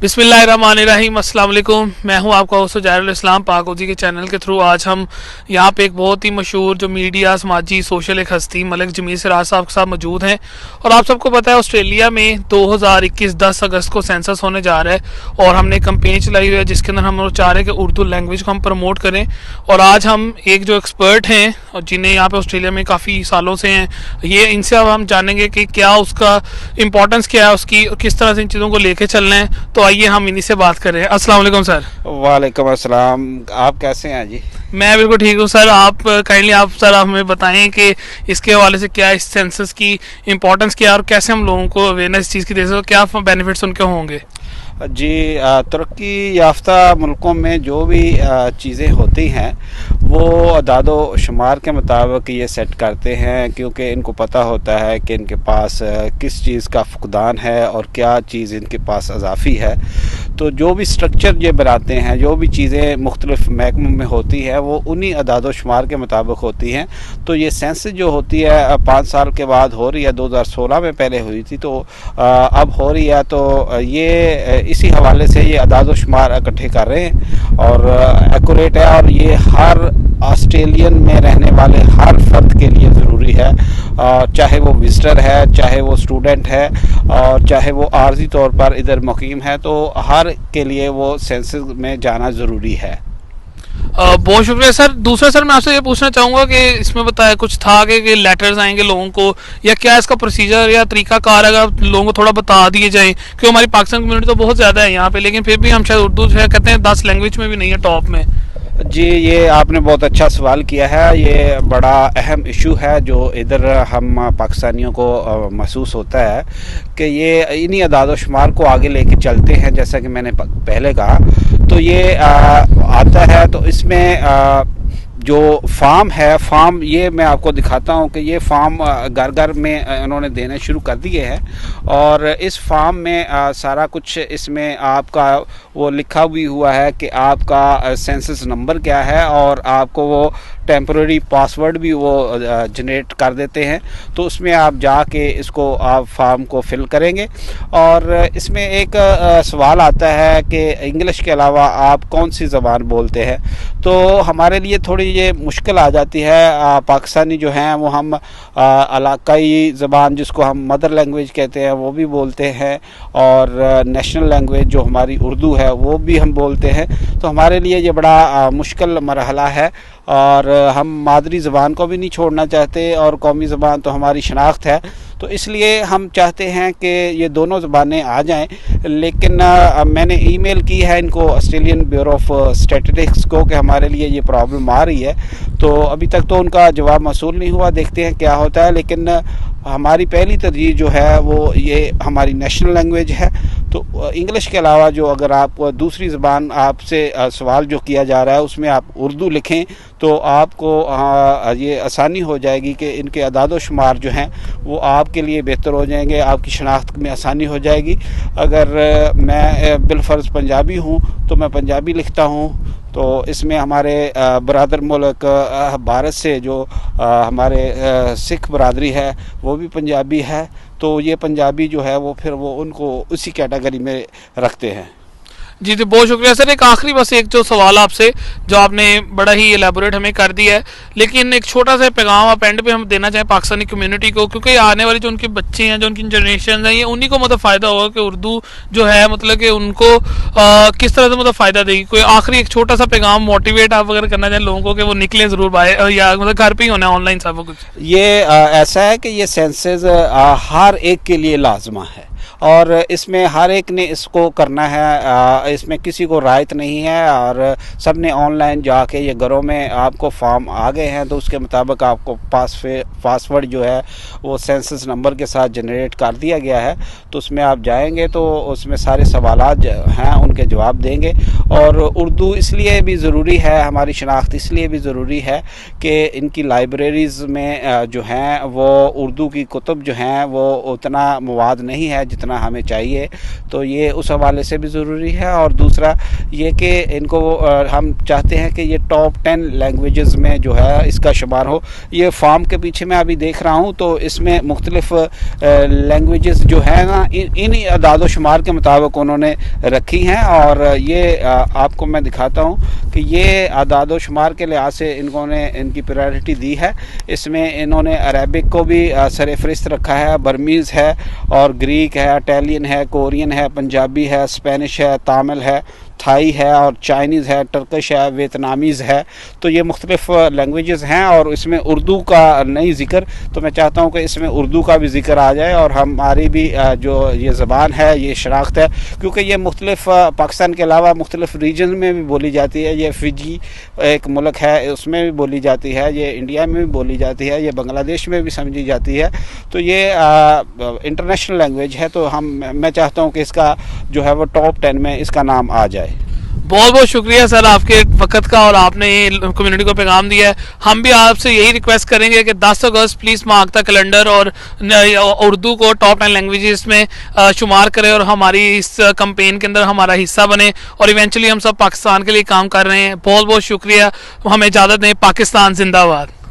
बिस्मिल्लाहिर्रहमानिर्रहीम, अस्सलाम वालेकुम। मैं हूं आपका होस्ट ज़ाहिरुल इस्लाम। पाकोजी के चैनल के थ्रू आज हम यहां पे एक बहुत ही मशहूर जो मीडिया समाजी सोशल एक हस्ती मलिक जमील सिराज साहब के साथ मौजूद हैं। और आप सबको पता है ऑस्ट्रेलिया में 2021 10 अगस्त को सेंसस होने जा रहा है और हमने कैंपेन चलाई हुई है जिसके अंदर हम चाह रहे हैं कि उर्दू लैंग्वेज को हम प्रमोट करें। और आज हम एक जो एक्सपर्ट हैं और जिन्हें यहाँ पे ऑस्ट्रेलिया में काफ़ी सालों से हैं, ये इनसे अब हम जानेंगे कि क्या उसका इम्पोर्टेंस क्या है उसकी और किस तरह से इन चीज़ों को लेके चलना है। तो आइए हम इन्हीं से बात करें। अस्सलाम वालेकुम सर। वालेकुम अस्सलाम। आप कैसे हैं जी? मैं बिल्कुल ठीक हूँ सर। आप काइंडली आप सर हमें बताएं कि इसके हवाले से क्या इस सेंसस की इम्पोर्टेंस क्या है और कैसे हम लोगों को अवेयरनेस चीज़ की दे सकते, क्या बेनिफिट्स उनके होंगे। जी, तरक्की याफ्ता मुल्कों में जो भी चीज़ें होती हैं वो अदादो शुमार के मुताबिक ये सेट करते हैं, क्योंकि इनको पता होता है कि इनके पास किस चीज़ का फुकदान है और क्या चीज़ इनके पास अजाफ़ी है। तो जो भी स्ट्रक्चर ये बनाते हैं, जो भी चीज़ें मुख्तलिफ महकमों में होती है वो उन्हीं अदादो शुमार के मुताबिक होती हैं। तो ये सेंसस जो होती है 5 साल के बाद हो रही है, 2016 में पहले हुई थी तो अब हो रही है। तो ये इसी हवाले से ये अदादो शुमार इकट्ठे कर रहे हैं और एक्यूरेट है और ये हर ऑस्ट्रेलियन में रहने वाले हर फर्द के लिए ज़रूरी है, चाहे वो विजिटर है, चाहे वो स्टूडेंट है और चाहे वो आर्जी तौर पर इधर मुकीम है, तो हर के लिए वो सेंसस में जाना ज़रूरी है। बहुत शुक्रिया सर। दूसरा सर मैं आपसे ये पूछना चाहूँगा कि इसमें बताया कुछ था कि लेटर्स आएंगे लोगों को या क्या इसका प्रोसीजर या तरीका कार अगर लोगों को थोड़ा बता दिए जाए, क्योंकि हमारी पाकिस्तान कम्युनिटी तो बहुत ज़्यादा है यहाँ पे, लेकिन फिर भी हम शायद उर्दू जो है कहते हैं 10 लैंग्वेज में भी नहीं है टॉप में। जी, ये आपने बहुत अच्छा सवाल किया है। ये बड़ा अहम इशू है जो इधर हम पाकिस्तानियों को महसूस होता है कि ये इन्हीं अदाद शुमार को आगे लेके चलते हैं। जैसा कि मैंने पहले कहा, तो ये आता है तो इसमें जो फार्म है, फार्म ये मैं आपको दिखाता हूँ कि ये फार्म घर घर में उन्होंने देने शुरू कर दिए हैं और इस फार्म में सारा कुछ इसमें आपका वो लिखा भी हुआ है कि आपका सेंसस नंबर क्या है और आपको वो टेम्पररी पासवर्ड भी वो जनरेट कर देते हैं। तो उसमें आप जाके इसको आप फार्म को फिल करेंगे और इसमें एक सवाल आता है कि इंग्लिश के अलावा आप कौन सी ज़बान बोलते हैं। तो हमारे लिए थोड़ी ये मुश्किल आ जाती है। पाकिस्तानी जो हैं वो हम इलाकाई ज़बान जिसको हम मदर लैंग्वेज कहते हैं वो भी बोलते हैं और नेशनल लैंग्वेज जो हमारी उर्दू है वो भी हम बोलते हैं। तो हमारे लिए ये बड़ा मुश्किल मरहला है और हम मादरी ज़बान को भी नहीं छोड़ना चाहते और कौमी ज़बान तो हमारी शनाख्त है। तो इसलिए हम चाहते हैं कि ये दोनों ज़बानें आ जाएं। लेकिन मैंने ईमेल की है इनको, ऑस्ट्रेलियन ब्यूरो ऑफ स्टैटिस्टिक्स को, कि हमारे लिए ये प्रॉब्लम आ रही है। तो अभी तक तो उनका जवाब मौसूल नहीं हुआ, देखते हैं क्या होता है। लेकिन हमारी पहली तरजीह जो है वो ये हमारी नेशनल लैंग्वेज है। तो इंग्लिश के अलावा जो अगर आप दूसरी ज़बान आपसे सवाल जो किया जा रहा है उसमें आप उर्दू लिखें तो आपको ये आसानी हो जाएगी कि इनके अदाद शुमार जो हैं वो आपके लिए बेहतर हो जाएंगे, आपकी शनाख्त में आसानी हो जाएगी। अगर मैं बिलफ़र्ज़ पंजाबी हूँ तो मैं पंजाबी लिखता हूँ, तो इसमें हमारे बरादर मुल्क भारत से जो हमारे सिख बरादरी है वो भी पंजाबी है। तो ये पंजाबी जो है वो फिर वो उनको उसी कैटेगरी में रखते हैं। जी जी, बहुत शुक्रिया सर। एक आखिरी बस एक जो सवाल आपसे जो आपने बड़ा ही एलेबोरेट हमें कर दिया है, लेकिन एक छोटा सा पैगाम आप एंड पे हम देना चाहें पाकिस्तानी कम्युनिटी को, क्योंकि आने वाली जो उनके बच्चे हैं, जो उनकी जनरेशन है, ये उन्हीं को मतलब फ़ायदा होगा कि उर्दू जो है मतलब कि उनको किस तरह से मतलब फ़ायदा देगी। कोई आखिरी एक छोटा सा पैगाम मोटिवेट आप अगर करना चाहें लोगों को कि वो निकले ज़रूर बाहर या मतलब घर पर ही होना है ऑनलाइन सब कुछ। ये ऐसा है कि ये सेंसस हर एक के लिए लाजमा है और इसमें हर एक ने इसको करना है। इसमें किसी को रायत नहीं है और सब ने ऑनलाइन जाके ये घरों में आपको फॉर्म आ गए हैं तो उसके मुताबिक आपको पासवर्ड जो है वो सेंसस नंबर के साथ जनरेट कर दिया गया है। तो उसमें आप जाएंगे तो उसमें सारे सवालात हैं उनके जवाब देंगे। और उर्दू इसलिए भी ज़रूरी है, हमारी शनाख्त इसलिए भी ज़रूरी है कि इनकी लाइब्रेरीज़ में जो हैं वो उर्दू की कुतुब जो हैं वो उतना मवाद नहीं है जितना हमें चाहिए, तो ये उस हवाले से भी ज़रूरी है। और दूसरा ये कि इनको हम चाहते हैं कि ये टॉप 10 लैंग्वेजेस में जो है इसका शुमार हो। ये फॉर्म के पीछे मैं अभी देख रहा हूँ तो इसमें मुख्तलिफ लैंग्वेजेस जो है ना इन अदाद शुमार के मुताबिक उन्होंने रखी हैं। और ये आपको मैं दिखाता हूँ कि ये अदाद शुमार के लिहाज से इन्होंने इनकी प्रायोरिटी दी है। इसमें इन्होंने अरेबिक को भी सरफ़हरिस्त रखा है, बर्मीज़ है और ग्रीक है, इटालियन है, कोरियन है, पंजाबी है, स्पेनिश है, तामिल है, थाई है और चाइनीज़ है, टर्किश है, वियतनामीज़ है। तो ये मुख्तलिफ लैंग्वेजेस हैं और इसमें उर्दू का नहीं ज़िक्र, तो मैं चाहता हूँ कि इसमें उर्दू का भी ज़िक्र आ जाए और हमारी भी जो ये ज़बान है, ये शनाख्त है, क्योंकि ये मुख्तलिफ पाकिस्तान के अलावा मुख्तलिफ रीजन में भी बोली जाती है। ये फिजी एक मुल्क है, उसमें भी बोली जाती है, ये इंडिया में भी बोली जाती है, ये बांग्लादेश में भी समझी जाती है। तो ये इंटरनेशनल लैंग्वेज है, तो मैं चाहता हूँ कि इसका जो है वो टॉप 10 में इसका नाम आ जाए। बहुत बहुत शुक्रिया सर आपके वक्त का, और आपने ये कम्युनिटी को पैगाम दिया है। हम भी आपसे यही रिक्वेस्ट करेंगे कि 10 अगस्त प्लीज़ मार्क द कैलेंडर और उर्दू को टॉप 10 लैंग्वेजेस में शुमार करें और हमारी इस कैंपेन के अंदर हमारा हिस्सा बने, और इवेंचुअली हम सब पाकिस्तान के लिए काम कर रहे हैं। बहुत बहुत शुक्रिया, हमें इजाज़त दें। पाकिस्तान जिंदाबाद।